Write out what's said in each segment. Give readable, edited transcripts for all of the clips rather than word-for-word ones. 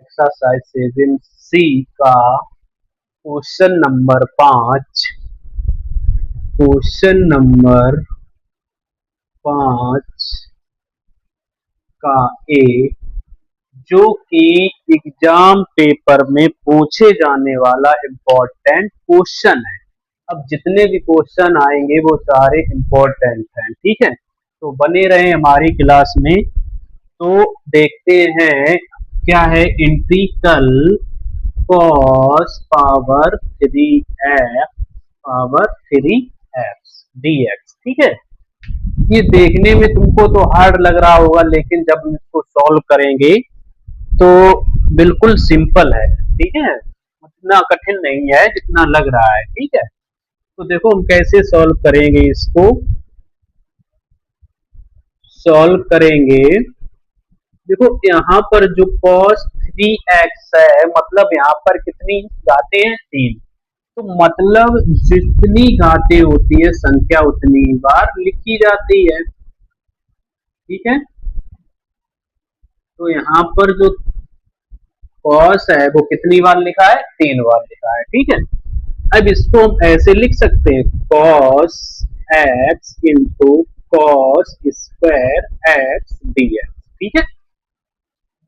Exercise 7C का question number 5 का ए, जो कि एग्जाम पेपर में पूछे जाने वाला इम्पोर्टेंट क्वेश्चन है। अब जितने भी क्वेश्चन आएंगे वो सारे इम्पोर्टेंट हैं, ठीक है। तो बने रहे हमारी क्लास में। तो देखते हैं क्या है। Integral cos power 3x power 3x dx, ठीक है। ये देखने में तुमको तो हार्ड लग रहा होगा, लेकिन जब हम इसको सॉल्व करेंगे तो बिल्कुल सिंपल है, ठीक है। उतना कठिन नहीं है जितना लग रहा है, ठीक है। तो देखो हम कैसे सॉल्व करेंगे। इसको सॉल्व करेंगे, देखो यहाँ पर जो cos 3x है, मतलब यहाँ पर कितनी घातें हैं? 3। तो मतलब जितनी घातें होती है संख्या उतनी बार लिखी जाती है, ठीक है। तो यहाँ पर जो cos है वो कितनी बार लिखा है? 3 बार लिखा है, ठीक है। अब इसको हम ऐसे लिख सकते हैं, cos x into cos square x dx, ठीक है।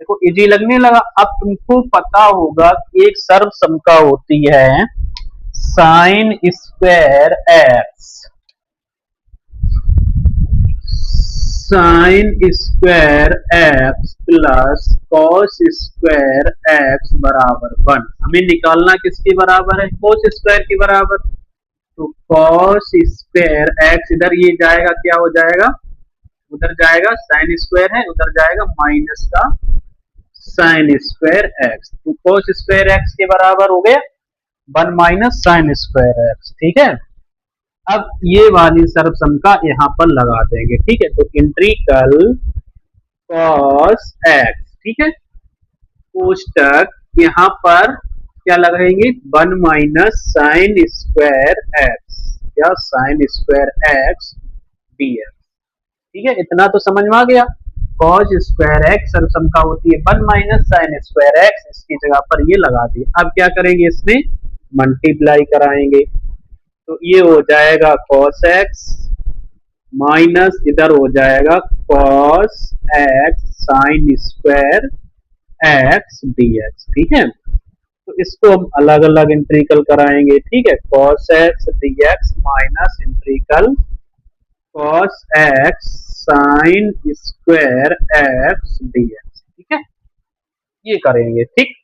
देखो इजी लगने लगा। अब तुमको पता होगा कि एक सर्वसमता होती है sine square x, sine square x plus cos square x बराबर 1। हमें निकालना किसके बराबर है? कॉस स्क्वायर के बराबर। तो कॉस स्क्वायर एक्स इधर ये जाएगा, क्या हो जाएगा? उधर जाएगा साइन स्क्वायर है, उधर जाएगा माइनस का साइन स्क्वायर एक्स। तो कॉस स्क्वायर एक्स के बराबर हो गया 1 माइनस साइन स्क्वायर एक्स, ठीक है। अब ये वाली सर्वसमता यहाँ पर लगा देंगे, ठीक है। तो इंटीग्रल कॉस एक्स, ठीक है, कोष्टक यहाँ पर क्या लगाएंगे? 1 माइनस साइन स्क्वायर एक्स या साइन स्क्वायर एक्स dx, ठीक है। इतना तो समझ में आ गया। कॉस स्क्वायर एक्स सर्वसमता होती है 1 माइनस साइन स्क्वायर एक्स, इसकी जगह पर ये लगा दिए। अब क्या करेंगे? इसमें मल्टीप्लाई कराएंगे। तो ये हो जाएगा cos x माइनस इधर हो जाएगा cos x sine square x dx, ठीक है। तो इसको हम अलग अलग इंटीग्रल कराएंगे, ठीक है। cos x dx minus integral cos x sine square x dx, ठीक है। ये करेंगे, ठीक।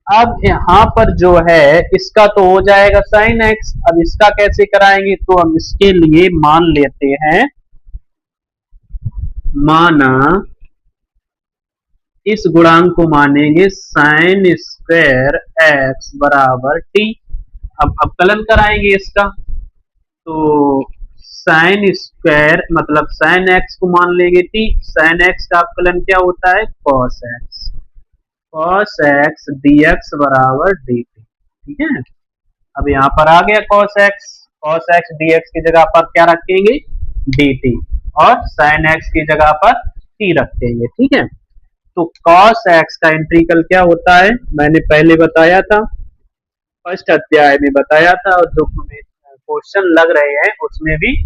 अब यहाँ पर जो है इसका तो हो जाएगा साइन एक्स। अब इसका कैसे कराएंगे? तो हम इसके लिए मान लेते हैं, माना इस गुणांक को मानेंगे साइन स्क्वायर एक्स बराबर टी। अब अवकलन कराएंगे इसका, तो साइन स्क्वायर मतलब साइन एक्स को मान लेंगे टी। साइन एक्स का अवकलन क्या होता है? Cos x. cos x dx बराबर dt, ठीक है। अब यहाँ पर आ गया cos x dx की जगह पर क्या रखेंगे? dt, और sin x की जगह पर t रखेंगे, ठीक है। तो cos x का इंटीग्रल क्या होता है? मैंने पहले बताया था, फर्स्ट अध्याय में बताया था, और जो क्वेश्चन लग रहे हैं उसमें भी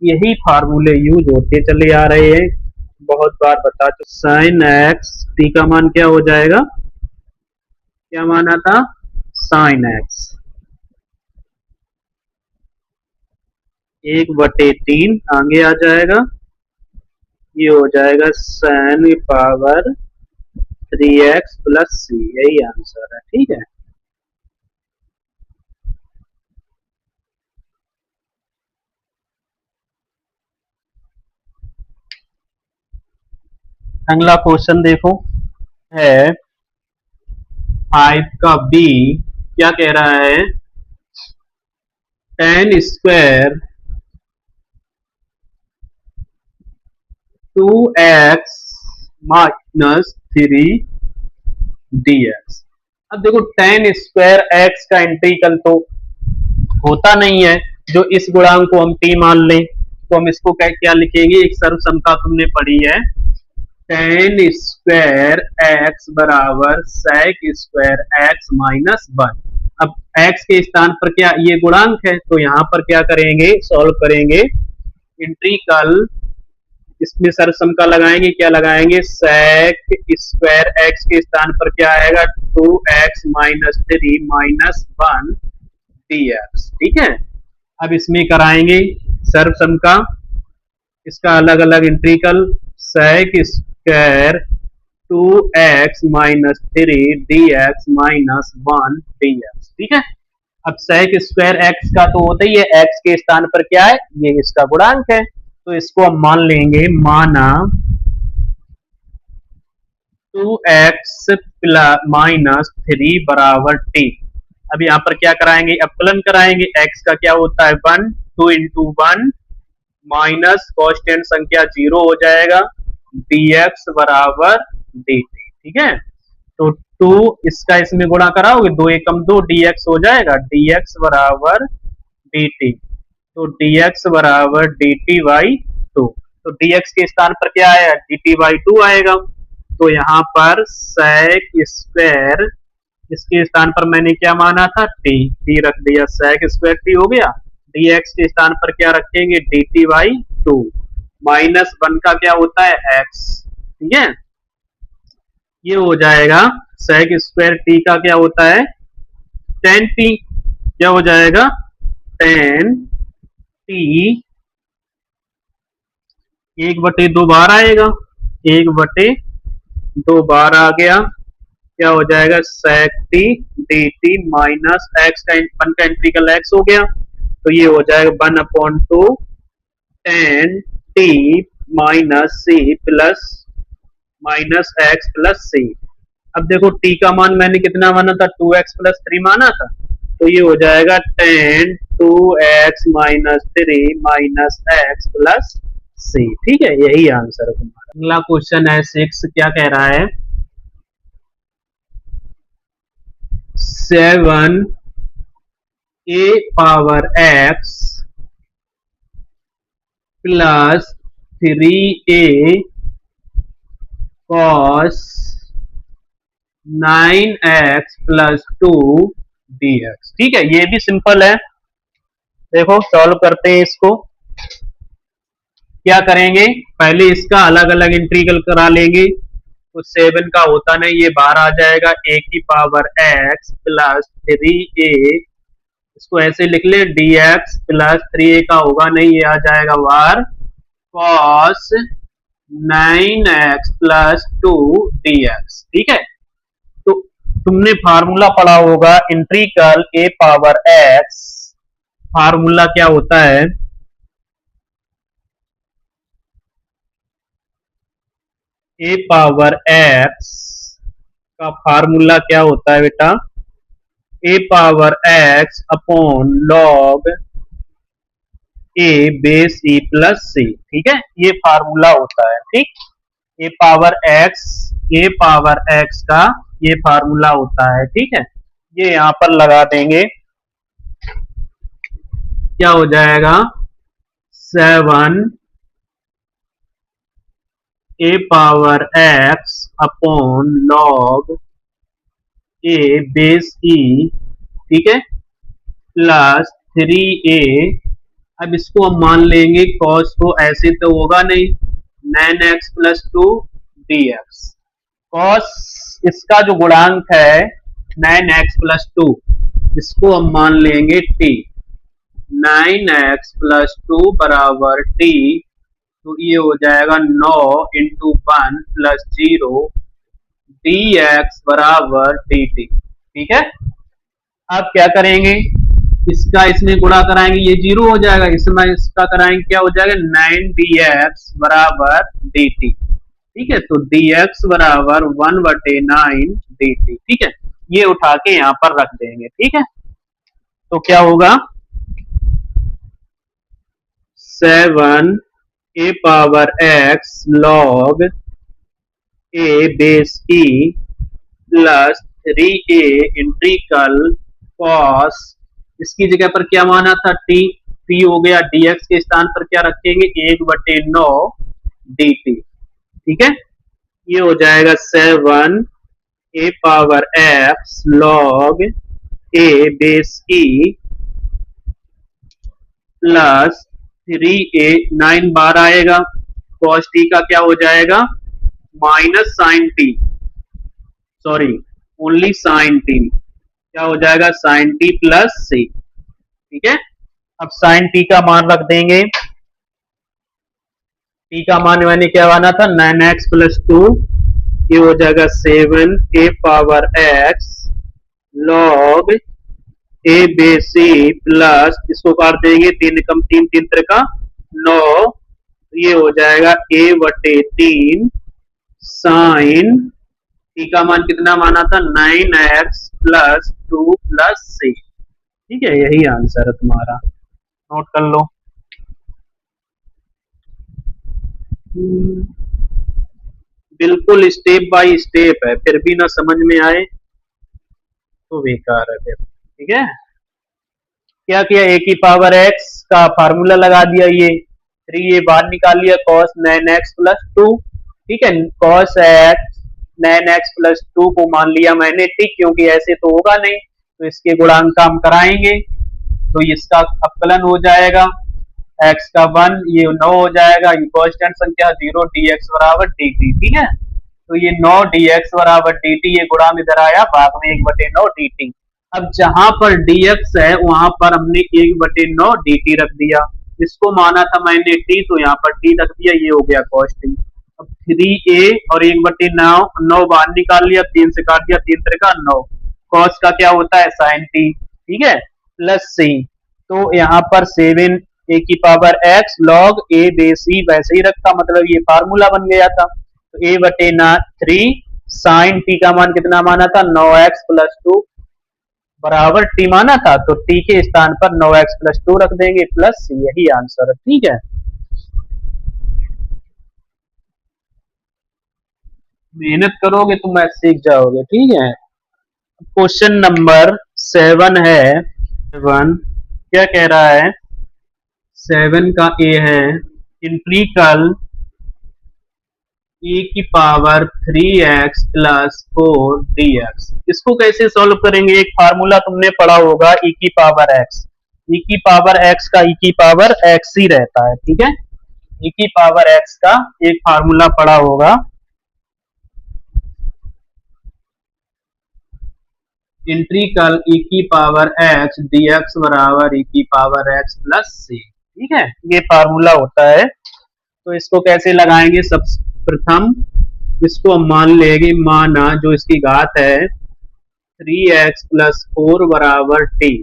यही फार्मूले यूज होते चले आ रहे हैं, बहुत बार बता। तो साइन एक्स टी का मान क्या हो जाएगा? क्या माना था? साइन एक्स 1/3 आगे आ जाएगा, ये हो जाएगा sine power 3x plus c, यही आंसर है, ठीक है। अगला क्वेश्चन देखो, है 5 का बी। क्या कह रहा है? tan square 2x minus 3 dx। अब देखो tan स्क्वायर x का इंटीग्रल तो होता नहीं है। जो इस गुणांक को हम t मान लें तो हम इसको क्या लिखेंगे? एक सर्वसमता तुमने पढ़ी है, टेन स्क्वायर एक्स बराबर sec square x minus one. अब एक्स के स्थान पर क्या ये गुणांक है, तो यहाँ पर क्या करेंगे, सॉल्व करेंगे इंटीग्रल, इसमें सरसम का लगाएंगे, क्या लगाएंगे, सेक स्क्वायर एक्स के स्थान पर क्या आएगा, 2x माइनस 3 माइनस 1 dx। ठीक है, अब इसमें कराएंगे सर्वसम का, इसका अलग अलग integral, sec square 2x minus 3 dx minus 1 dx। ठीक है, अब सेक स्क्वायर एक्स का तो होता ही है, एक्स के स्थान पर क्या है, ये इसका गुणांक है, तो इसको हम मान लेंगे, माना 2x माइनस 3 बराबर t। अब यहाँ पर क्या कराएंगे, अपकलन कराएंगे, x का क्या होता है 1, 2 इंटू 1 माइनस कांस्टेंट संख्या 0 हो जाएगा, dx बराबर dt। ठीक है, तो 2 इसका इसमें गुणा कराओगे, 2 एकम 2 dx हो जाएगा, dx बराबर dt। तो dx बराबर dt बाई 2। तो dx के स्थान पर क्या आएगा, dt बाई 2 आएगा। तो यहाँ पर सेक स्क्वायर, इसके स्थान पर मैंने क्या माना था, t रख दिया, सेक स्क्वायर t हो गया, dx के स्थान पर क्या रखेंगे, dt बाई 2 माइनस 1 का क्या होता है x। ठीक है, ये हो जाएगा सेक स्क्वायर t का क्या होता है 10t, क्या हो जाएगा 10t, 1/2 बार आएगा, 1/2 बार आ गया, क्या हो जाएगा sec t d t minus x का 1 का इंटीग्रल एक्स हो गया, तो ये हो जाएगा 1/2 10 t minus c plus minus x plus c. अब देखो t का मान मैंने कितना माना था, 2x प्लस 3 माना था, तो ये हो जाएगा 10 2x minus 3 minus x plus c. ठीक है, यही आंसर है तुम्हारा। अगला क्वेश्चन है 6, क्या कह रहा है, 7 a power x plus 3a cos 9x plus 2 dx। ठीक है, ये भी सिंपल है, देखो सॉल्व करते हैं इसको। क्या करेंगे, पहले इसका अलग अलग इंटीग्रल करा लेंगे, तो 7 का होता नहीं, ये बाहर आ जाएगा, a की पावर x प्लस 3a, इसको ऐसे लिख ले, dx प्लस 3a का होगा नहीं, ये आ जाएगा बाहर, cos 9x प्लस 2 dx। ठीक है, तो तुमने फार्मूला पढ़ा होगा integral a power x, formula क्या होता है, a पावर x का फार्मूला क्या होता है बेटा, a power x upon log a base e plus c। ठीक है, ये फार्मूला होता है। ठीक, a पावर x का ये फार्मूला होता है। ठीक है, ये यहां पर लगा देंगे, क्या हो जाएगा 7 a power x upon log a base e, ठीक है, प्लस 3a। अब इसको हम मान लेंगे cos को, ऐसे तो होगा नहीं, 9x प्लस 2 dx। cos इसका जो गुणांक है 9x प्लस 2, इसको हम मान लेंगे t, 9x प्लस 2 बराबर t, तो ये हो जाएगा 9 इंटू 1 प्लस 0 dx बराबर dt। ठीक है, अब क्या करेंगे, इसका इसमें गुणा कराएंगे, ये 0 हो जाएगा, इसमें इसका कराएंगे, क्या हो जाएगा 9dx बराबर dt। ठीक है, तो dx बराबर 1/9 dt। ठीक है, ये उठा के यहां पर रख देंगे। ठीक है, तो क्या होगा 7 a power x log a base e plus 3a integral cos, इसकी जगह पर क्या माना था t हो गया, dx के स्थान पर क्या रखेंगे 1/9 dt। ठीक है, ये हो जाएगा 7 a power x log a base e plus 3a 9 बार आएगा, कॉस टी का क्या हो जाएगा minus sine t, sorry only sine t, क्या हो जाएगा साइन टी प्लस सी। ठीक है, अब साइन टी का मान रख देंगे, टी का मान मैंने क्या माना था 9x+2, ये हो जाएगा 7a पावर x लॉग ए बे सी प्लस इसको काट देंगे, 3 एकम 3 3 त्रिका 9, ये हो जाएगा a/3 साइन टी का मान कितना माना था 9x+2 प्लस सी। ठीक है, यही आंसर है तुम्हारा, नोट कर लो। बिल्कुल स्टेप बाय स्टेप है, फिर भी ना समझ में आए तो बेकार है फिर। ठीक है, क्या किया ए की पावर एक्स का फार्मूला लगा दिया, ये 3 बाहर निकाल लिया कॉस 9x+2। ठीक है, कॉस एक्स 9x+2 को मान लिया मैंने ठीक, क्योंकि ऐसे तो होगा नहीं, तो इसके गुणांक का हम कराएंगे, तो इसका अवकलन हो जाएगा x का 1, ये 9 हो जाएगा, ये कांस्टेंट संख्या 0 dx बराबर dt। ठीक है, तो ये 9 dx बराबर dt, ये गुणा में इधर आया भाग में 1/9 dt। अब जहां पर dx है वहां पर हमने 1/9 dt रख दिया, इसको माना था मैंने t, तो यहाँ पर t रख दिया, ये हो गया cos t। अब 3a और 1/9, 9 बाहर निकाल लिया, 3 से काट दिया, 3 त्रिका 9, cos का क्या होता है sin t। ठीक है, प्लस c, तो यहाँ पर 7 ए की power x log a base c वैसे ही रखा, मतलब ये फार्मूला बन गया था, तो a/3 साइन टी का मान कितना माना था 9x+2 बराबर टी माना था, तो टी के स्थान पर 9x+2 रख देंगे प्लस सी, यही आंसर है। ठीक है, मेहनत करोगे तो मैथ सीख जाओगे। ठीक है, क्वेश्चन नंबर 7 है, 7 क्या कह रहा है, 7 का ए है इंट्रीकल e की पावर 3x+4 dx। इसको कैसे सॉल्व करेंगे, एक फार्मूला तुमने पढ़ा होगा e की पावर x, e की पावर x का e की पावर x ही रहता है। ठीक है, e की पावर x का एक फार्मूला पढ़ा होगा, इंट्रीकल e की पावर x dx बराबर e की पावर x प्लस सी। ठीक है, ये फार्मूला होता है, तो इसको कैसे लगाएंगे, सब प्रथम इसको हम मान लेंगे, माना जो इसकी घात है 3x+4 बराबर टी,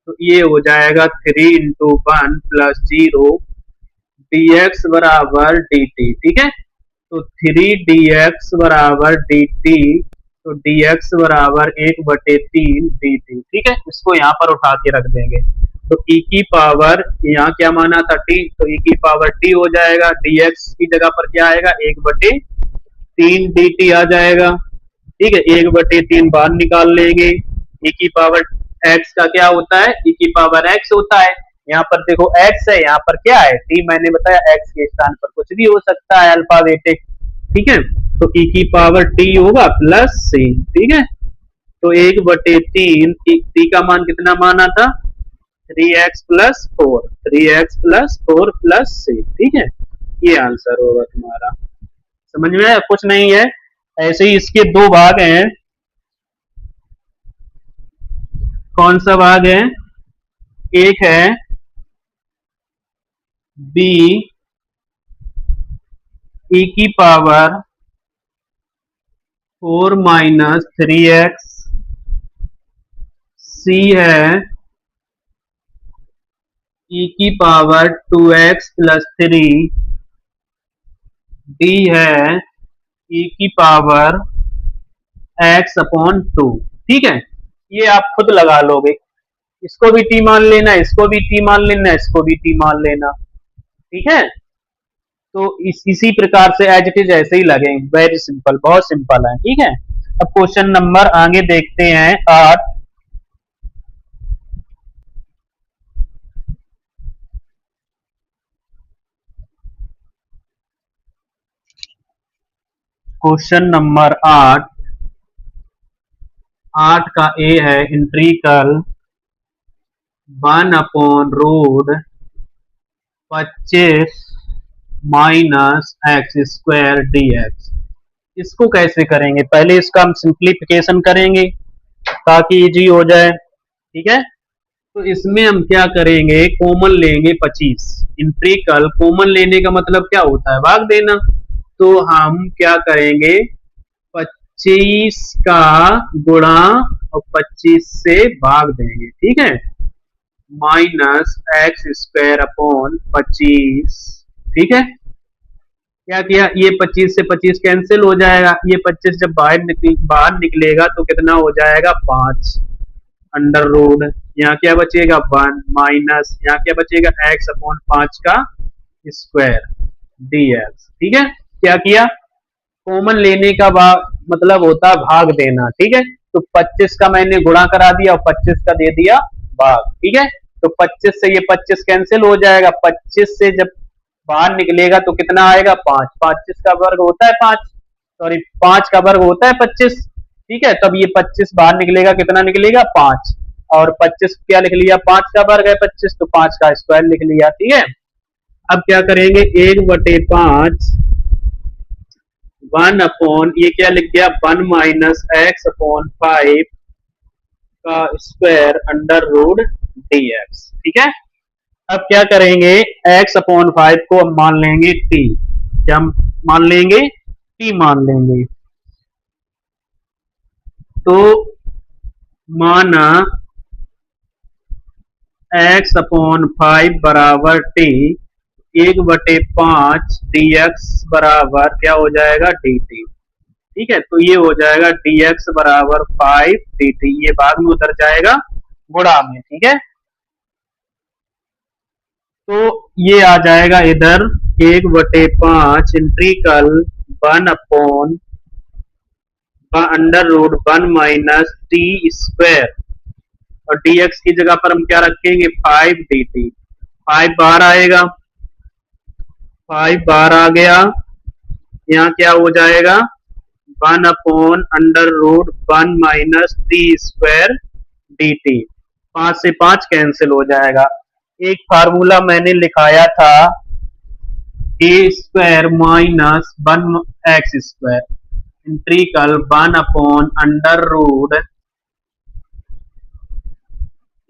तो ये हो जाएगा 3 × 1 + 0 dx बराबर dt। ठीक है, तो 3 dx बराबर dt, तो dx बराबर 1/3 dt। ठीक है, इसको यहाँ पर उठा के रख देंगे, तो e की पावर यहाँ क्या माना था t, तो e की पावर t हो जाएगा, dx की जगह पर क्या आएगा 1/3 dt आ जाएगा। ठीक है, 1/3 बाहर निकाल लेंगे, e की पावर x का क्या होता है e की पावर x होता है, यहाँ पर देखो x है, यहाँ पर क्या है t, मैंने बताया x के स्थान पर कुछ भी हो सकता है अल्फाबेटिक। ठीक है, तो e की पावर t होगा प्लस c। ठीक है, तो 1/3 t का मान कितना माना था 3x+4, 3x+4 प्लस c। ठीक है, ये आंसर होगा तुम्हारा, समझ में आया, कुछ नहीं है। ऐसे ही इसके दो भाग हैं, कौन सा भाग है, एक है b e की पावर 4 - 3x, c है e की पावर 2x+3, d है e की पावर x/2। ठीक है, ये आप खुद लगा लोगे, इसको भी टी मान लेना, इसको भी टी मान लेना, इसको भी टी मान लेना। ठीक है, तो इसी प्रकार से एज इट इज ऐसे ही लगेंगे, वेरी सिंपल, बहुत सिंपल है। ठीक है, अब क्वेश्चन नंबर आगे देखते हैं 8। क्वेश्चन नंबर 8, 8 का ए है इंट्रीकल 1/रूट 25 minus x square d x. इसको कैसे करेंगे, पहले इसका हम सिंप्लीफिकेशन करेंगे ताकि इजी हो जाए। ठीक है, तो इसमें हम क्या करेंगे, कॉमन लेंगे 25। इंट्रीकल कॉमन लेने का मतलब क्या होता है, भाग देना। तो हम क्या करेंगे, 25 का गुणा और 25 से भाग देंगे। ठीक है, माइनस एक्स स्क्वायर अपॉन 25। ठीक है, क्या किया, ये 25 से 25 कैंसिल हो जाएगा, ये 25 जब बाहर निकलेगा तो कितना हो जाएगा 5 अंडर रूट, यहाँ क्या बचेगा 1 माइनस यहाँ क्या बचेगा एक्स अपॉन 5 का स्क्वायर डी एक्स। ठीक है, क्या किया, कॉमन लेने का मतलब होता है भाग देना। ठीक है, तो 25 का मैंने गुणा करा दिया और 25 का दे दिया भाग। ठीक है, तो 25 से ये 25 कैंसिल हो जाएगा, 25 से जब बाहर निकलेगा तो कितना आएगा 5, 25 का वर्ग होता है 5, सॉरी 5 का वर्ग होता है 25। ठीक है, तब ये 25 बाहर निकलेगा, कितना निकलेगा 5, और 25 क्या लिख लिया, 5 का वर्ग है 25, तो 5 का स्क्वायर लिख लिया। ठीक है, अब क्या करेंगे, 1/5 1 अपॉन ये क्या लिख दिया 1 माइनस एक्स अपॉन 5 का square under root d x. ठीक है, अब क्या करेंगे, x अपॉन 5 को हम मान लेंगे t। क्या मान लेंगे, t मान लेंगे। तो माना x अपॉन 5 बराबर t, 1/5 dx बराबर क्या हो जाएगा dt। ठीक है, तो ये हो जाएगा dx बराबर 5 dt, ये भाग में उतर जाएगा गुणा में। ठीक है, तो ये आ जाएगा इधर 1/5 integral 1 upon under root 1 minus t square, और dx की जगह पर हम क्या रखेंगे 5 dt। 5 बाहर आएगा, 5 बाहर आ गया, यहाँ क्या हो जाएगा 1 upon under root 1 minus t square dt। 5 से 5 कैंसिल हो जाएगा। एक फार्मूला मैंने लिखाया था a square minus 1 x square integral 1 upon under root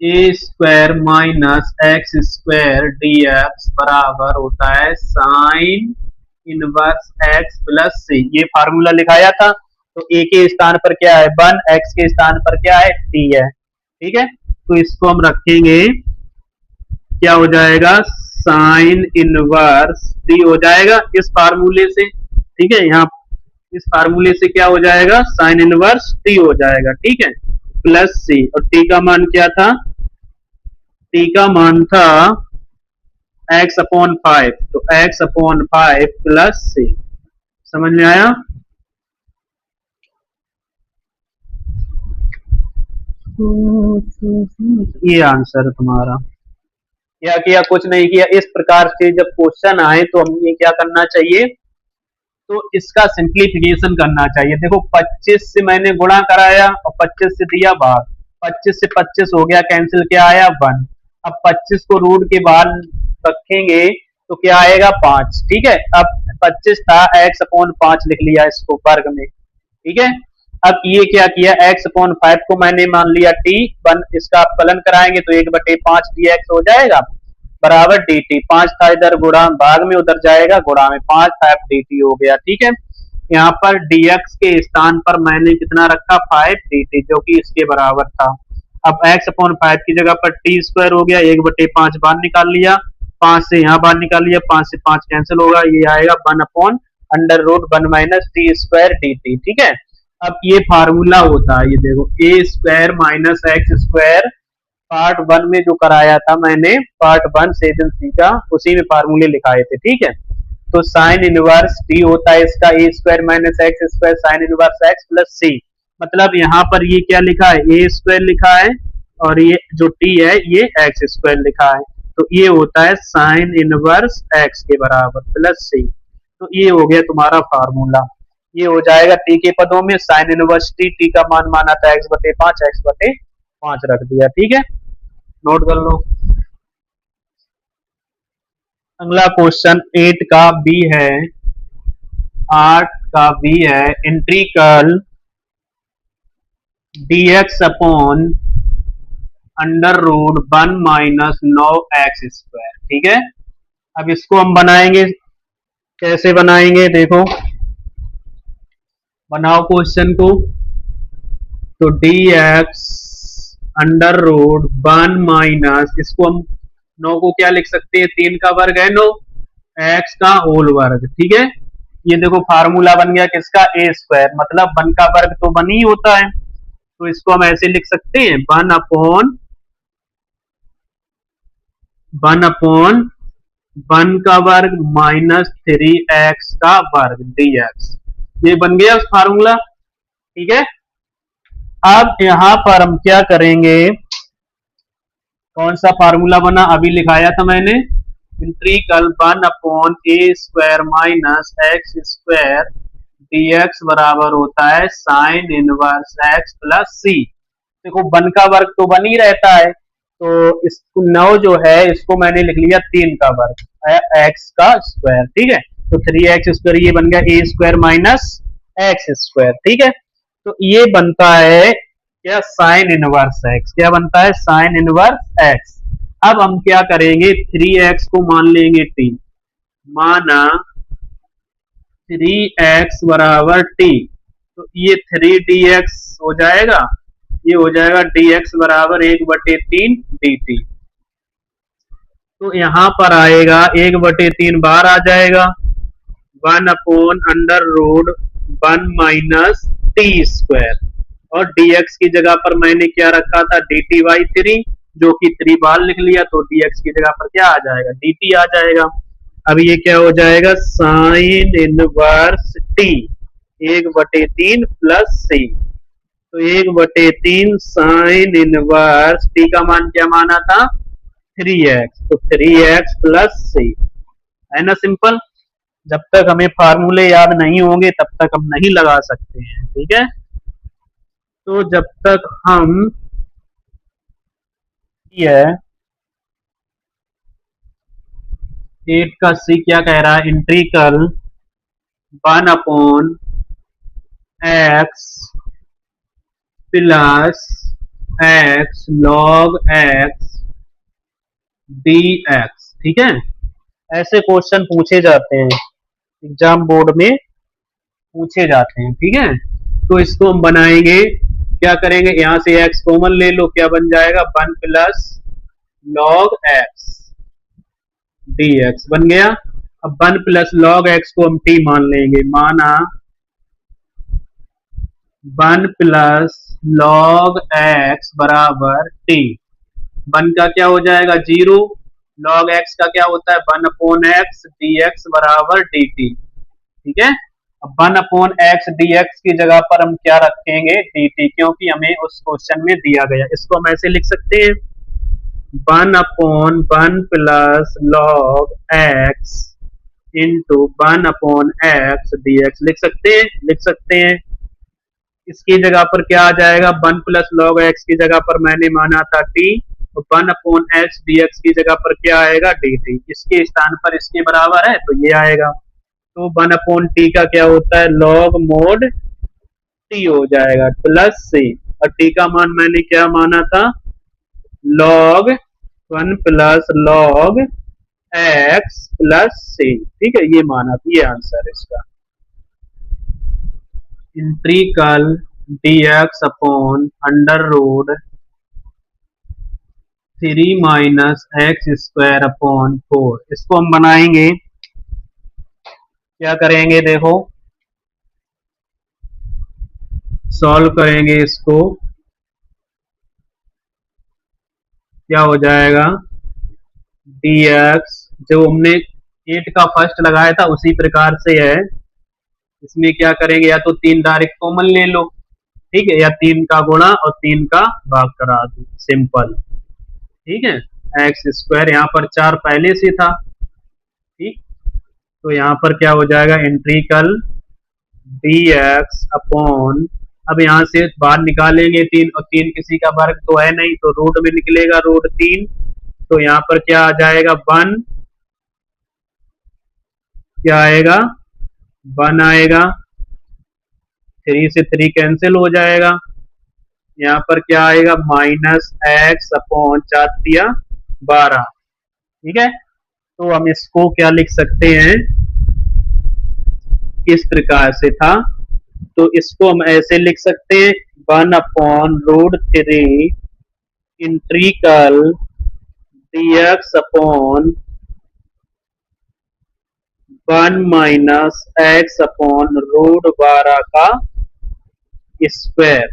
a square minus x square d x बराबर होता है sine inverse x plus c. ये फार्मूला लिखाया था, तो ए के स्थान पर क्या है 1, एक्स के स्थान पर क्या है टी है। ठीक है, तो इसको हम रखेंगे, क्या हो जाएगा साइन इनवर्स टी हो जाएगा इस फार्मूले से। ठीक है, यहाँ इस फार्मूले से क्या हो जाएगा साइन इनवर्स टी हो जाएगा। ठीक है, प्लस सी, और टी का मान क्या था, टी का मान था x अपॉन 5, तो x अपॉन 5 प्लस सी। समझ में आया, ये आंसर है तुम्हारा। क्या किया, कुछ नहीं किया। इस प्रकार से जब क्वेश्चन आए तो हमें क्या करना चाहिए, तो इसका सिंप्लीफिकेशन करना चाहिए। देखो 25 से मैंने गुणा कराया और 25 से दिया भाग, 25 से 25 हो गया कैंसिल, क्या आया 1। अब 25 को रूट के बाहर रखेंगे तो क्या आएगा 5। ठीक है, अब 25 था x अपॉन 5 लिख लिया इसको वर्ग में। ठीक है, अब ये क्या किया, x अपॉन 5 को मैंने मान लिया t 1, इसका फलन कराएंगे तो 1/5 dx हो जाएगा बराबर dt। 5 था इधर गुणा, भाग में उधर जाएगा गुणा में, 5 5 dt हो गया। ठीक है, यहाँ पर dx के स्थान पर मैंने कितना रखा 5 dt, जो कि इसके बराबर था। अब x अपॉन 5 की जगह पर t स्क्वायर हो गया, 1/5 बाहर निकाल लिया, 5 से यहाँ बाहर निकाल लिया, 5 से 5 कैंसिल होगा, ये आएगा 1 upon under root 1 minus t square dt। ठीक है, अब ये फार्मूला होता है, ये देखो a square minus x square part 1 में जो कराया था मैंने, पार्ट 1 सेकंड सी का, उसी में फार्मूले लिखाए थे। ठीक है, तो साइन इनवर्स टी होता है इसका a square minus x square sine inverse x plus c. मतलब यहाँ पर ये क्या लिखा है ए स्क्वायर लिखा है, और ये जो टी है ये एक्स स्क्वायर लिखा है, तो ये होता है साइन इनवर्स एक्स के बराबर प्लस सी। तो ये हो गया तुम्हारा फार्मूला। ये हो जाएगा टी के पदों में साइन इनवर्स टी का मान माना था x/5, x/5 रख दिया। ठीक है, नोट कर लो। अगला क्वेश्चन 8 का बी है, 8 का बी है, integral dx upon under root 1 minus 9x²। ठीक है, अब इसको हम बनाएंगे, कैसे बनाएंगे देखो, बनाओ क्वेश्चन को। तो dx अंडर रूट 1 माइनस, इसको हम 9 को क्या लिख सकते हैं, 3 का वर्ग है 9, x का होल वर्ग। ठीक है, ये देखो फार्मूला बन गया किसका, a², मतलब 1 का वर्ग तो 1 ही होता है, तो इसको हम ऐसे लिख सकते हैं 1/1 का वर्ग माइनस 3x का वर्ग dx। ये बन गया फार्मूला। ठीक है, अब यहां पर हम क्या करेंगे, कौन सा फार्मूला बना, अभी लिखाया था मैंने, integral 1/a² minus x² dx बराबर होता है साइन इनवर्स x प्लस सी। देखो 1 का वर्ग तो 1 ही रहता है, तो इसको 9 जो है इसको मैंने लिख लिया 3 का वर्ग x का स्क्वायर। ठीक है, तो 3x², ये बन गया a² माइनस x²। ठीक है, तो ये बनता है क्या, साइन इनवर्स x, क्या बनता है, साइन इनवर्स x। अब हम क्या करेंगे, 3x को मान लेंगे t, माना 3x बराबर t, तो ये 3dx हो जाएगा, ये हो जाएगा dx बराबर 1/3 dt। तो यहां पर आएगा 1/3 बाहर आ जाएगा, 1/√1 माइनस t², और dx की जगह पर मैंने क्या रखा था, dt/3, जो कि 3 बाहर लिख लिया, तो dx की जगह पर क्या आ जाएगा, dt आ जाएगा। अब ये क्या हो जाएगा, sine inverse t 1/3 plus c, तो 1/3 साइन इनवर्स टी का मान क्या माना था, 3x, तो 3x प्लस सी, है ना सिंपल। जब तक हमें फार्मूले याद नहीं होंगे तब तक हम नहीं लगा सकते हैं। ठीक है, तो जब तक हम ये 8 का सी क्या कह रहा है, integral 1/x plus x log x dx। ठीक है, ऐसे क्वेश्चन पूछे जाते हैं, एग्जाम बोर्ड में पूछे जाते हैं। ठीक है, तो इसको हम बनाएंगे, क्या करेंगे, यहां से x कॉमन ले लो, क्या बन जाएगा, 1 प्लस log x dx बन गया। अब 1 प्लस log x को हम t मान लेंगे, माना 1 प्लस log x बराबर t, 1 का क्या हो जाएगा 0, log x का क्या होता है 1/x dx बराबर dt। ठीक है, अब 1/x dx की जगह पर हम क्या रखेंगे, dt, क्योंकि हमें उस क्वेश्चन में दिया गया। इसको हम ऐसे लिख सकते हैं 1/1 plus log x into 1/x dx लिख सकते हैं। इसकी जगह पर क्या आ जाएगा, 1 प्लस log x की जगह पर मैंने माना था t, तो 1/x dx की जगह पर क्या आएगा, dt, इसके स्थान पर इसके बराबर है तो ये आएगा। तो 1/t का क्या होता है, log mod t हो जाएगा प्लस c, और t का मान मैंने क्या माना था, log 1 plus log x plus c। ठीक है, ये माना था, ये आंसर है इसका। Integral dx upon under root 3 minus x² upon 4, इसको हम बनाएंगे, क्या करेंगे देखो, सॉल्व करेंगे इसको, क्या हो जाएगा, dx जो हमने 8 का फर्स्ट लगाया था उसी प्रकार से है, इसमें क्या करेंगे, या तो 3 डायरेक्ट कॉमन ले लो, ठीक है, या 3 का गुणा और 3 का भाग करा दो, सिंपल। ठीक है, x², यहाँ पर 4 पहले से था। ठीक, तो यहाँ पर क्या हो जाएगा, इंटीग्रल डी एक्स अपॉन, अब यहाँ से बाहर निकालेंगे तीन, और तीन किसी का वर्ग तो है नहीं, तो रूट में निकलेगा रूट तीन, तो यहाँ पर क्या आ जाएगा वन, क्या आएगा वन आएगा, थ्री से थ्री कैंसिल हो जाएगा, यहाँ पर क्या आएगा माइनस एक्स अपॉन चार दिया बारह। ठीक है, तो हम इसको क्या लिख सकते हैं, इस प्रकार से था, तो इसको हम ऐसे लिख सकते हैं one upon root three integral d x upon one minus x upon root बारह का स्क्वायर,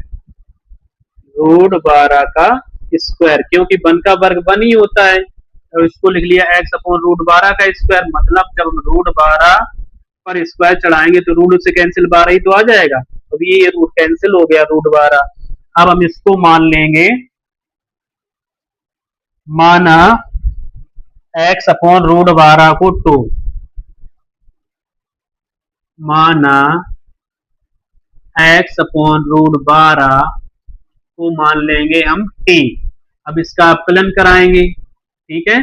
रूट बारह का स्क्वायर, क्योंकि वन का वर्ग वन ही होता है, और इसको लिख लिया एक्स अपॉन रूट बारह का स्क्वायर, मतलब जब हम रूट बारह पर स्क्वायर चढ़ाएंगे तो रूट से कैंसिल बारह ही तो आ जाएगा, अब ये रूट कैंसिल हो गया रूट बारह। अब हम इसको मान लेंगे, माना एक्स अपॉन रूट बारह को टू, माना एक्स अपॉन रूट बारह को मान लेंगे हम टी। अब इसका अवकलन कराएंगे, ठीक है,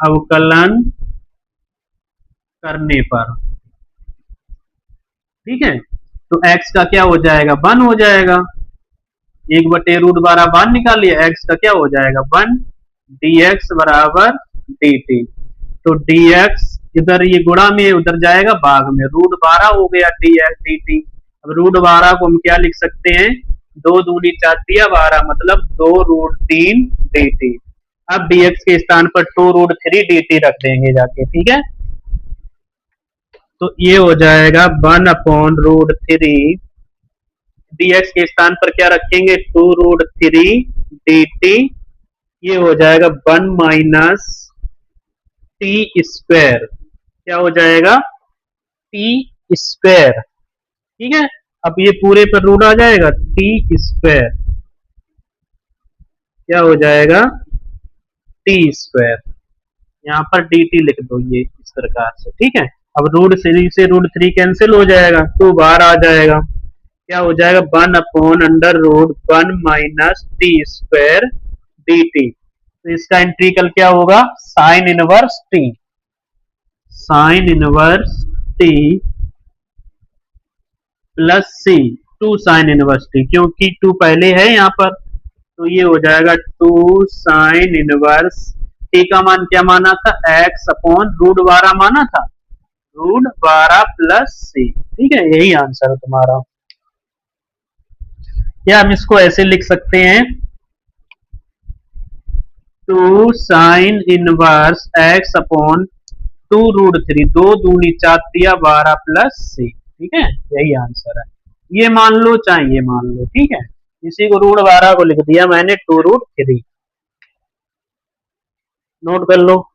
अवकलन करने पर, ठीक है, तो x का क्या हो जाएगा वन हो जाएगा, एक बटे रूट बारह बाहर निकालिए, x का क्या हो जाएगा वन, dx बराबर dt, तो dx इधर ये गुणा में उधर जाएगा भाग में, रूट बारह हो गया dx dt। अब रूट बारह को हम क्या लिख सकते हैं, दो दूनी चार दिया बारह, मतलब दो रूट तीन dt। अब dx के स्थान पर टू रूट थ्री dt रख देंगे जाके, ठीक है, तो ये हो जाएगा one upon root three, dx के स्थान पर क्या रखेंगे टू रूट थ्री dt, ये हो जाएगा वन माइनस टी स्क्वायर, क्या हो जाएगा टी स्क्वायर, ठीक है, अब ये पूरे पर रूट आ जाएगा टी स्क्वायर, क्या हो जाएगा टी स्क्वायर, यहाँ पर डी टी लिख दो ये इस प्रकार से, ठीक है। अब रूट थ्री से रूट थ्री कैंसिल हो जाएगा, टू बाहर आ जाएगा, क्या हो जाएगा one upon under root one minus t square d t, तो इसका इंटीग्रल क्या होगा sine inverse t, sine inverse t plus c, two sine inverse t, क्योंकि टू पहले है यहाँ पर, तो ये हो जाएगा टू साइन इनवर्स टी का मान क्या माना था एक्स अपॉन रूट बारह माना था, रूट बारह प्लस सी, ठीक है, यही आंसर है तुम्हारा। या हम इसको ऐसे लिख सकते हैं two sine inverse x upon two root three, दो दूनी चार दिया बारह प्लस सी, ठीक है, यही आंसर है, ये मान लो चाहे ये मान लो, ठीक है, इसी को रूट बारह को लिख दिया मैंने टू रूट थ्री, नोट कर लो।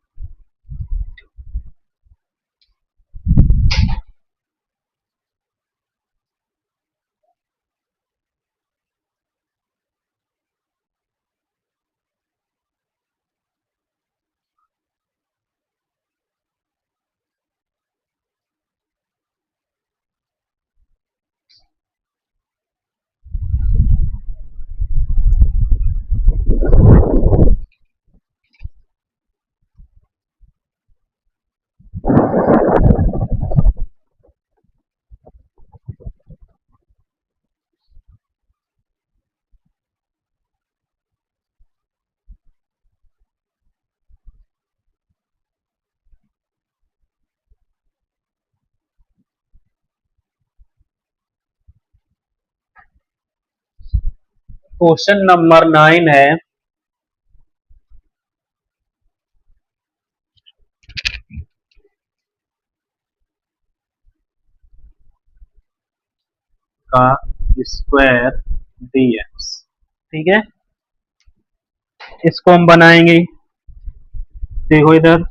क्वेश्चन नंबर 9 है, का स्क्वायर dx, ठीक है, इसको हम बनाएंगे, देखो इधर,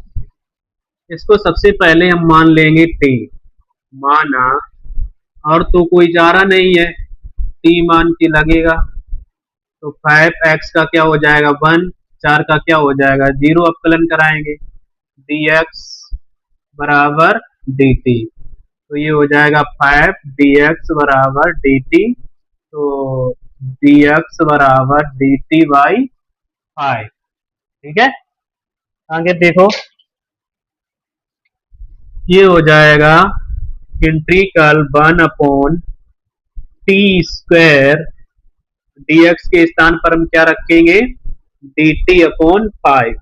इसको सबसे पहले हम मान लेंगे टी, माना, और तो कोई चारा नहीं है, टी मान के लगेगा, तो फाइव एक्स का क्या हो जाएगा वन, चार का क्या हो जाएगा जीरो, अवकलन कराएंगे डी एक्स बराबर डी टी, तो ये हो जाएगा 5 dx बराबर dt। तो dx बराबर dt बाई 5। ठीक है, आगे देखो, ये हो जाएगा integral 1 upon T square. dx के स्थान पर हम क्या रखेंगे, dt अपॉन 5।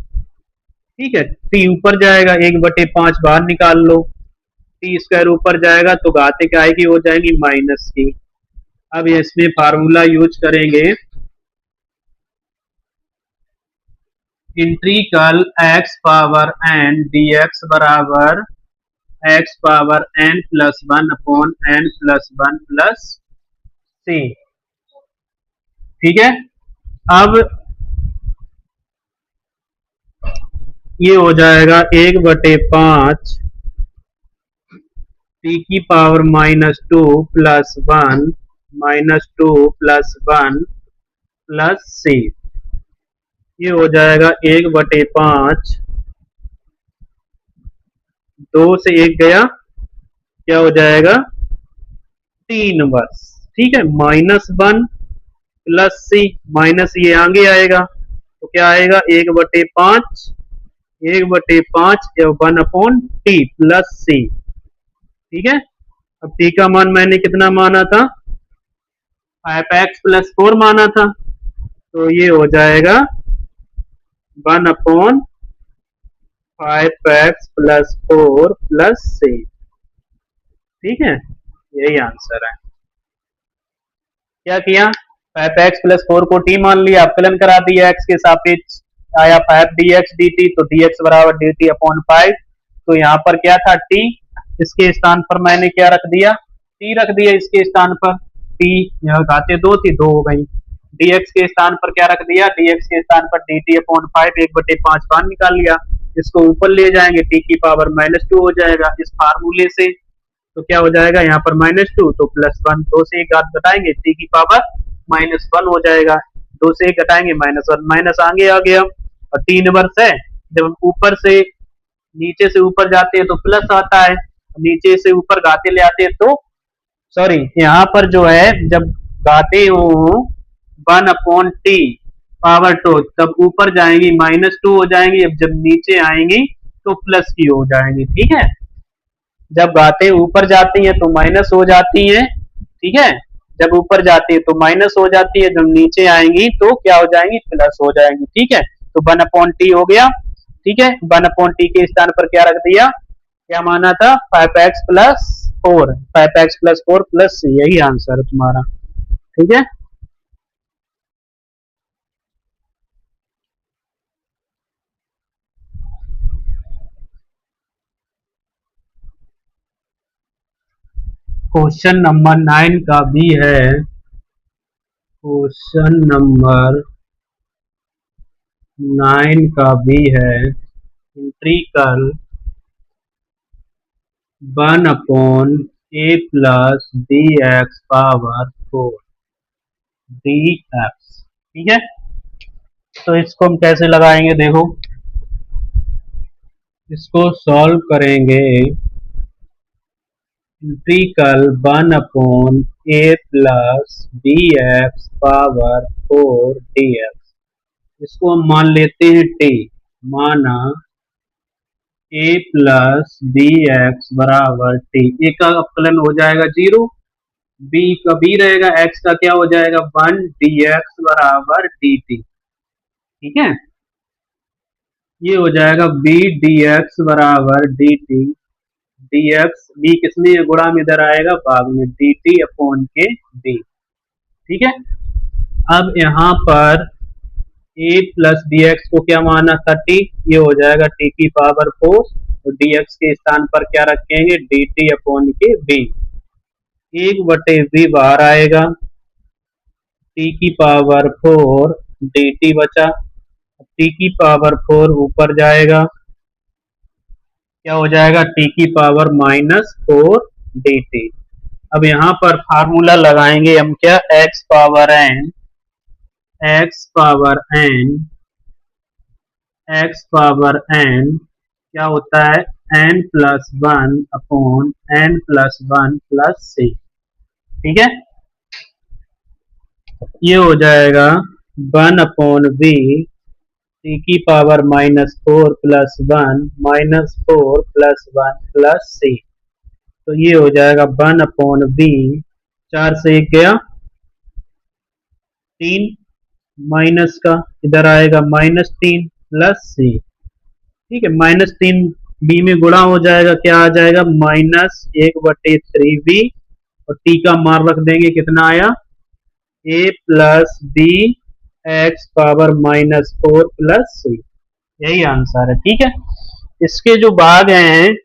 ठीक है, टी ऊपर जाएगा, 1/5 बाहर निकाल लो। टी स्क्वायर ऊपर जाएगा तो घाते क्या आएगी, हो जाएगी माइनस की। अब इसमें फार्मूला यूज करेंगे, integral x power n dx बराबर x power n plus 1 upon n plus 1 plus c। ठीक है, अब ये हो जाएगा 1/5 टी की power -2 plus 1 -2 plus 1 plus c। ये हो जाएगा 1/5, 2 से 1 गया, क्या हो जाएगा 3 बस। ठीक है, -1 प्लस सी, माइनस ये आगे आएगा तो क्या आएगा 1/5, 1/5 one upon T plus c. ठीक है, अब टी का मान मैंने कितना माना था, 5x+4 माना था, तो ये हो जाएगा 1/5x+4 प्लस सी। ठीक है, यही आंसर है। क्या किया, 5x+4 को टी मान लिया, अवकलन करा दिया x के सापेक्ष, आया 5 dx dt, तो dx बराबर dt अपॉन 5। तो यहाँ पर क्या था t, इसके स्थान पर मैंने क्या रख दिया, t रख दिया इसके स्थान पर। t यहाँ घाते 2 थी, 2 हो गई। dx के स्थान पर क्या रख दिया, dx के स्थान पर dt अपॉन 5, 1/5 बाहर निकाल लिया। इसको ऊपर ले जाएंगे, t की पावर -2 हो जाएगा इस फार्मूले से। तो क्या हो जाएगा यहाँ पर -2 तो +1, 2 से 1 घात घटाएंगे, t की पावर -1 हो जाएगा। 2 से 1 घटाएंगे, -1 माइनस आगे आ गया, और t इनवर्स है, जब हम ऊपर से नीचे से ऊपर जाते हैं तो प्लस आता है, नीचे से ऊपर घाते ले आते हैं तो सॉरी, यहाँ पर जो है जब घाते हो 1/t पावर 2, तब ऊपर जाएंगी -2 हो जाएंगी, अब जब नीचे आएंगी तो प्लस की हो जाएंगी। ठीक है, जब घाते ऊपर जाती है तो माइनस हो जाती है। ठीक है, जब ऊपर जाती है तो माइनस हो जाती है, जब नीचे आएंगी तो क्या हो जाएंगी, प्लस हो जाएंगी। ठीक है, तो 1/t हो गया। ठीक है, 1/t के स्थान पर क्या रख दिया, क्या माना था, 5x+4, 5x+4 प्लस, यही आंसर है तुम्हारा। ठीक है, क्वेश्चन नंबर 9 का भी है। क्वेश्चन नंबर 9 का भी है, इंटीग्रल 1/a+dx⁴ dx। ठीक है, तो इसको हम कैसे लगाएंगे, देखो इसको सॉल्व करेंगे। इंटीग्रल 1/a+dx⁴ dx, इसको हम मान लेते हैं t, माना a+bx बराबर t। a का अवकलन हो जाएगा 0, b का b रहेगा, x का क्या हो जाएगा 1 dx बराबर dt। ठीक है, ये हो जाएगा b dx बराबर dt, dx b किसमें गुणा में इधर आएगा भाग में, dt अपॉन के d। ठीक है, अब यहाँ पर a प्लस डी एक्स को क्या माना था t, ये हो जाएगा t की पावर 4, और dx के स्थान पर क्या रखेंगे, dt अपॉन के b। 1/b बाहर आएगा, t की पावर 4 dt बचा, t की पावर 4 ऊपर जाएगा, क्या हो जाएगा t की पावर -4 dt। अब यहाँ पर फार्मूला लगाएंगे हम, क्या, x power n, x power n, x power n क्या होता है, n plus one upon n plus one plus c. ठीक है, ये हो जाएगा वन अपॉन वी टी की power minus four plus one minus four plus one plus c. तो ये हो जाएगा वन अपॉन वी, चार से एक गया तीन, माइनस का इधर आएगा माइनस तीन प्लस सी। ठीक है, माइनस तीन बी में गुणा हो जाएगा, क्या आ जाएगा माइनस एक बटे थ्री बी, और टी का मान रख देंगे, कितना आया a plus B x power minus four plus c. यही आंसर है। ठीक है, इसके जो भाग हैं,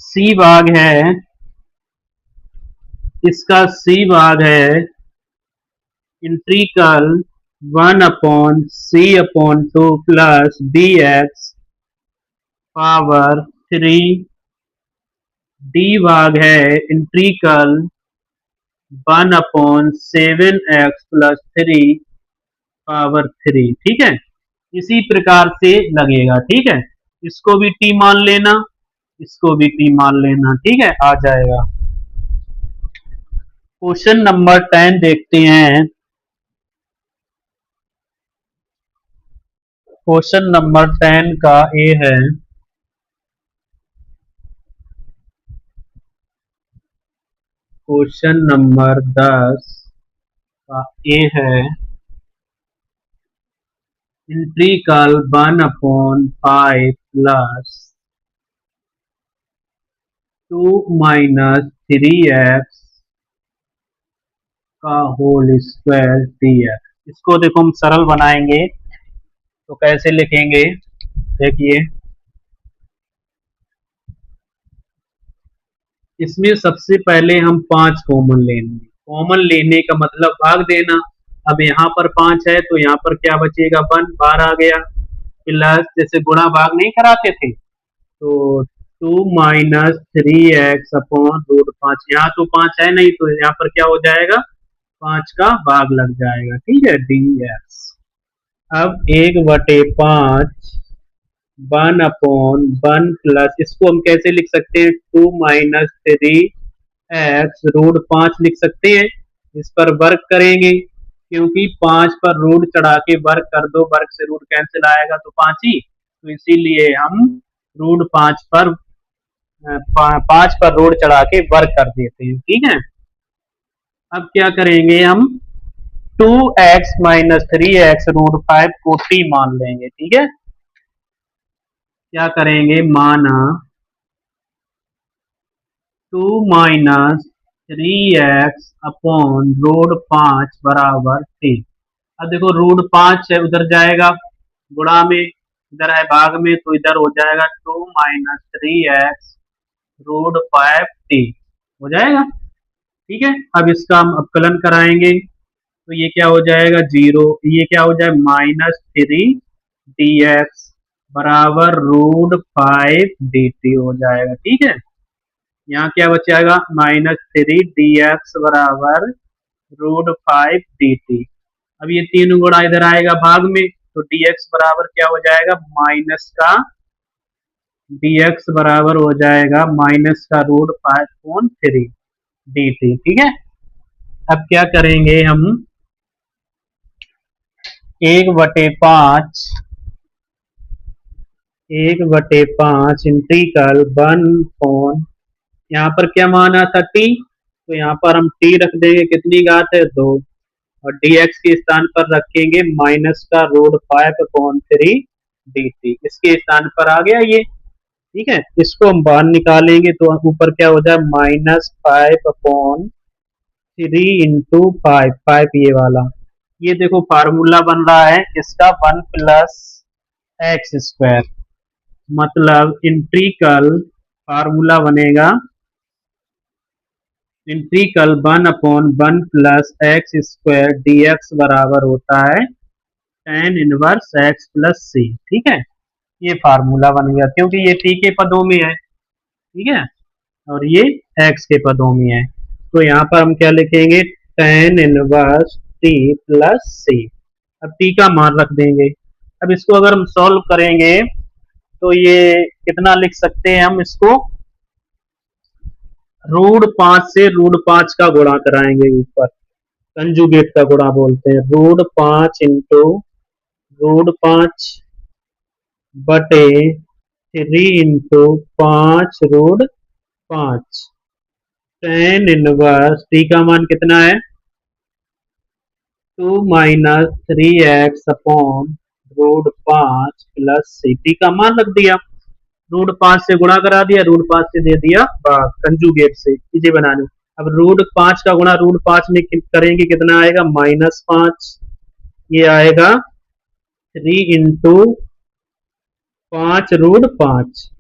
सी भाग है, इसका सी भाग है integral one upon C upon two plus B x power three. D भाग है integral one upon seven X plus three power three. ठीक है, इसी प्रकार से लगेगा। ठीक है, इसको भी टी मान लेना, इसको भी टी मान लेना। ठीक है, आ जाएगा। क्वेश्चन नंबर 10 देखते हैं। क्वेश्चन नंबर 10 का ए है, क्वेश्चन नंबर 10 का ए है integral one upon five plus two minus three x का होल स्क्वायर डी एक्स। इसको देखो हम सरल बनाएंगे तो कैसे लिखेंगे, देखिए इसमें सबसे पहले हम पांच कॉमन लेंगे। कॉमन लेने का मतलब भाग देना। अब यहाँ पर पांच है तो यहाँ पर क्या बचेगा, वन, बाहर आ गया, प्लस जैसे गुणा भाग नहीं कराते थे तो two minus three x upon root पांच। यहाँ तो पांच है नहीं तो यहाँ पर क्या हो जाएगा, पांच का भाग लग जाएगा। ठीक है, डी एक्स। अब एक बटे पांच वन अपॉन वन प्लस, इसको हम कैसे लिख सकते हैं, two minus three x root पांच लिख सकते हैं। इस पर वर्क करेंगे क्योंकि पांच पर रूट चढ़ा के वर्क कर दो, वर्क से रूट कैंसिल आएगा तो पांच ही, तो इसीलिए हम रूट पांच पर पांच पर रूट चढ़ा के वर्क कर देते हैं। ठीक है, अब क्या करेंगे हम, two x minus three x root five को टी मान लेंगे। ठीक है, क्या करेंगे, माना two minus three x upon root पांच बराबर टी। अब देखो रूट पांच है उधर जाएगा गुणा में, इधर है भाग में, तो इधर हो जाएगा two minus three x root five t हो जाएगा। ठीक है, अब इसका हम अवकलन कराएंगे तो ये क्या हो जाएगा जीरो, ये क्या हो जाए माइनस थ्री डी एक्स बराबर रूट फाइव डी टी हो जाएगा। ठीक है, यहाँ क्या बचेगा माइनस थ्री डी एक्स बराबर रूट फाइव डी टी। अब ये तीन गुणा इधर आएगा भाग में तो डी एक्स बराबर क्या हो जाएगा, माइनस का डी एक्स बराबर हो जाएगा माइनस का root five point three d t. ठीक है, अब क्या करेंगे हम, एक बटे पांच इंटीग्रल वन पॉन, यहाँ पर क्या माना था टी, तो यहाँ पर हम टी रख देंगे, कितनी घात है दो, और dx के स्थान पर रखेंगे माइनस का root five upon three d t, इसके स्थान पर आ गया ये। ठीक है, इसको हम बाहर निकालेंगे तो ऊपर क्या हो जाए minus five upon three into five, five ये वाला, ये देखो फार्मूला बन रहा है इसका वन प्लस एक्स स्क्वायर, मतलब इंट्रीकल फार्मूला बनेगा integral one upon one plus x square d x बराबर होता है tan inverse x plus c. ठीक है, ये फार्मूला बन गया क्योंकि ये टी के पदों में है। ठीक है, और ये एक्स के पदों में है, तो यहाँ पर हम क्या लिखेंगे tan inverse t plus c. अब टी का मान रख देंगे। अब इसको अगर हम सॉल्व करेंगे तो ये कितना लिख सकते हैं हम इसको, √5 से √5 का गुणा कराएंगे ऊपर, कंजुगेट का गुणा बोलते हैं। √5 इंटू √5 बटे 3 इंटू 5 √5। टेन इनवर्स टी का मान कितना है, 2 माइनस 3x अपॉन √5 प्लस सी। टी का मान रख दिया, √5 से गुणा करा दिया, √5 से दे दिया भाग, कंजुगेट से चीजें बनानी। अब √5 का गुणा √5 में करेंगे कितना आएगा, -5। ये आएगा 3 इंटू 5 √5,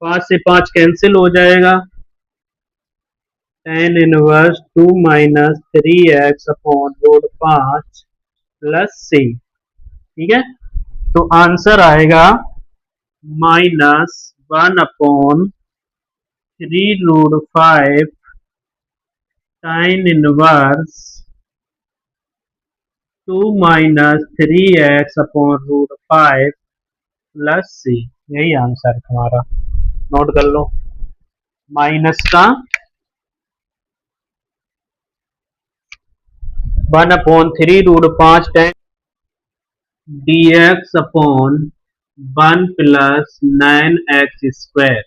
5 से 5 कैंसिल हो जाएगा, tan inverse 2 minus 3x upon √5 plus c. ठीक है, तो आंसर आएगा -1/3 √5 tan inverse 2 minus 3x upon √5 plus c. यही आंसर तुम्हारा, नोट कर लो। माइनस का 1/3 √5 dx अपॉन 1 प्लस 9x²।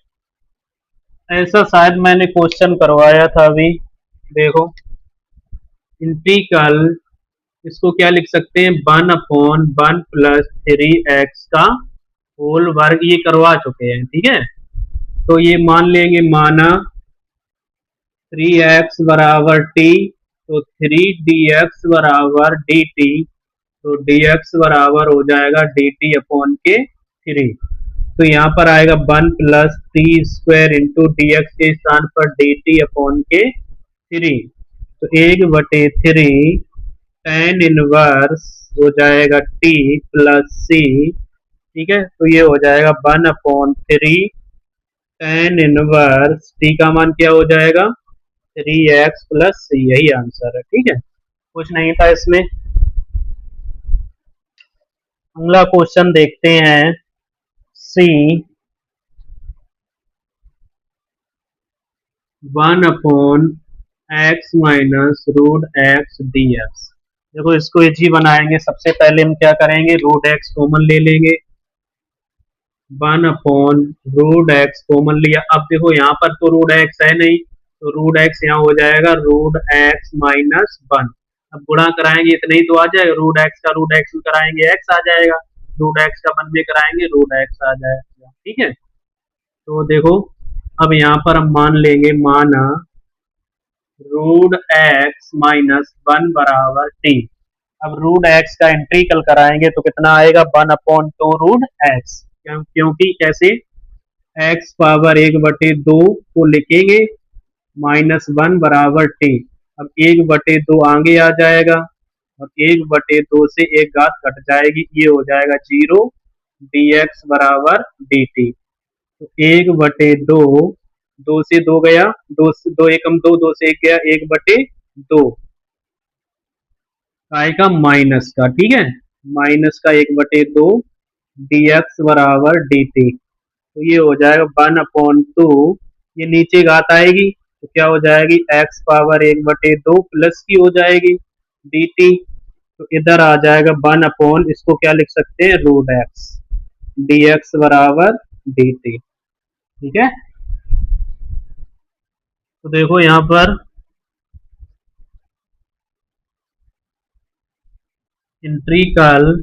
ऐसा शायद मैंने क्वेश्चन करवाया था अभी, देखो इंटीग्रल, इसको क्या लिख सकते हैं, 1/1 प्लस 3x का होल वर्ग, ये करवा चुके हैं। ठीक है, तो ये मान लेंगे, माना 3x बराबर t, तो 3dx बराबर dt, तो dx बराबर हो जाएगा dt अपॉन के 3। तो यहाँ पर आएगा 1 plus t² into D x के स्थान पर dt अपॉन के 3, तो 1/3 tan इनवर्स हो जाएगा t प्लस c। ठीक है, तो ये हो जाएगा 1/3 tan इनवर्स t का मान क्या हो जाएगा, 3x प्लस c। यही आंसर है। ठीक है, कुछ नहीं था इसमें। अगला क्वेश्चन देखते हैं, सी 1/x माइनस √x dx। देखो इसको इजी बनाएंगे, सबसे पहले हम क्या करेंगे, √x कॉमन ले लेंगे, 1/√x कॉमन लिया। अब देखो यहाँ पर तो √x है नहीं, तो √x यहाँ हो जाएगा √x माइनस 1। अब गुणा कराएंगे इतना ही तो आ जाएगा, √x का √x में कराएंगे x आ जाएगा, √x का 1 में कराएंगे √x आ जाएगा। ठीक है, तो देखो अब यहाँ पर हम मान लेंगे, माना √x माइनस 1 बराबर t। अब √x का इंटीग्रल कराएंगे तो कितना आएगा, 1/2 √x, क्योंकि कैसे x पावर 1/2 को लिखेंगे, -1 बराबर t। अब 1/2 आगे आ जाएगा, और 1/2 से एक घात कट जाएगी, ये हो जाएगा 0, dx बराबर dt। तो 1/2, 2 से 2 गया, 2 से 2 एकम 2, 2 से 1 गया, 1/2 आएगा माइनस का। ठीक है, माइनस का 1/2 dx बराबर dt। तो ये हो जाएगा 1/2, ये नीचे घात आएगी तो क्या हो जाएगी, x पावर 1/2 प्लस की हो जाएगी dt। तो इधर आ जाएगा 1/, इसको क्या लिख सकते हैं, √x, dx बराबर dt। ठीक है, तो देखो यहाँ पर इंटीग्रल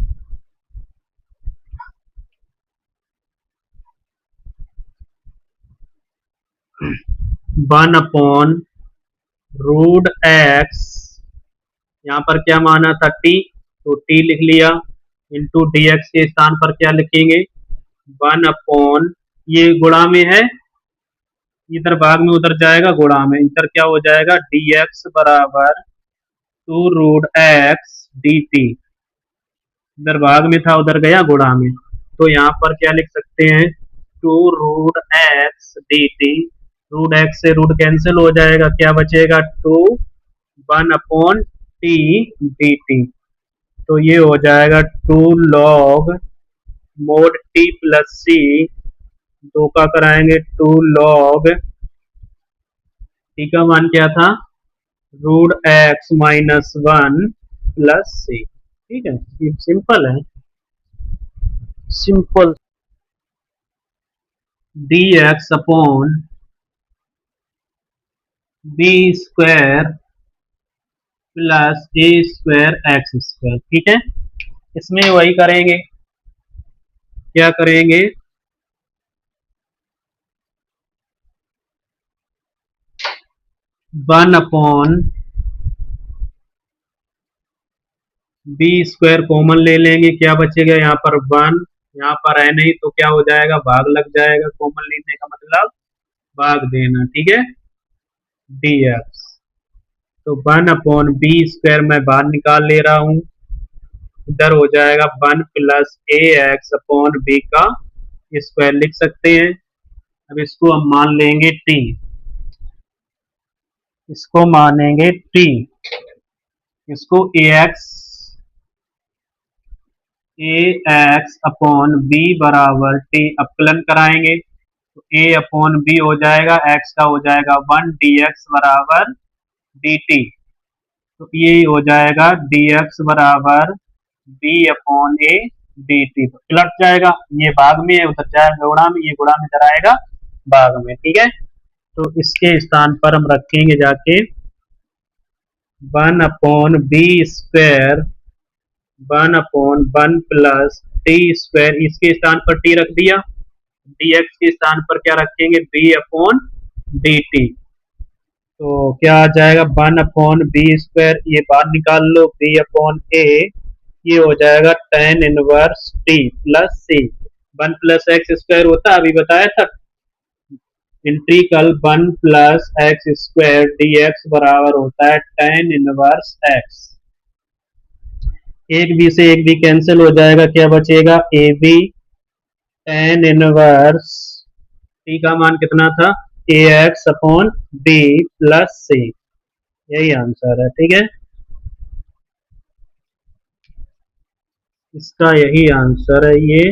1/√x, यहाँ पर क्या माना था t, तो t लिख लिया, इंटू dx के स्थान पर क्या लिखेंगे, 1/, ये गुणा में है, इधर भाग में उधर जाएगा गुणा में, इधर क्या हो जाएगा, dx बराबर 2√x dt। इधर भाग में था उधर गया गुणा में, तो यहाँ पर क्या लिख सकते हैं, 2√x dt। √x से रूट कैंसिल हो जाएगा, क्या बचेगा, 1/t dt। तो ये हो जाएगा 2 log mod t plus c दो का कराएंगे 2 log टी का मान क्या था, √x-1 प्लस सी। ठीक है, ये सिंपल है, सिंपल। dx/b² plus a²x²। ठीक है, इसमें वही करेंगे, क्या करेंगे, 1/b² कॉमन ले लेंगे, क्या बचेगा यहाँ पर 1, यहाँ पर है नहीं तो क्या हो जाएगा, भाग लग जाएगा, कॉमन लेने का मतलब भाग देना। ठीक है, dx, तो 1/b² मैं बाहर निकाल ले रहा हूँ, इधर हो जाएगा 1 प्लस ax/b का स्क्वायर लिख सकते हैं। अब इसको हम मान लेंगे t, इसको मानेंगे t, इसको ax/b बराबर t अपकलन कराएंगे, तो a/b हो जाएगा, x का हो जाएगा 1 dx बराबर dt, तो ये हो जाएगा dx बराबर b/a dt, तो पलट जाएगा, ये भाग में है उधर जाएगा गुणा में, ये गुणा में इधर आएगा भाग में। ठीक है, तो इसके स्थान पर हम रखेंगे जाके 1/b², 1/1 प्लस t², इसके स्थान पर t रख दिया, dx के स्थान पर क्या रखेंगे, b/dt, तो क्या आ जाएगा 1/b², ये बाहर निकाल लो, b/a, ये हो जाएगा tan inverse t plus c, 1 plus x² होता अभी बताया था, इंटीग्रल 1 प्लस x² dx बराबर होता है tan इनवर्स x, एक बी से एक बी कैंसिल हो जाएगा, क्या बचेगा, a b tan inverse t का मान कितना था, ax/b प्लस सी, यही आंसर है। ठीक है, इसका यही आंसर है ये।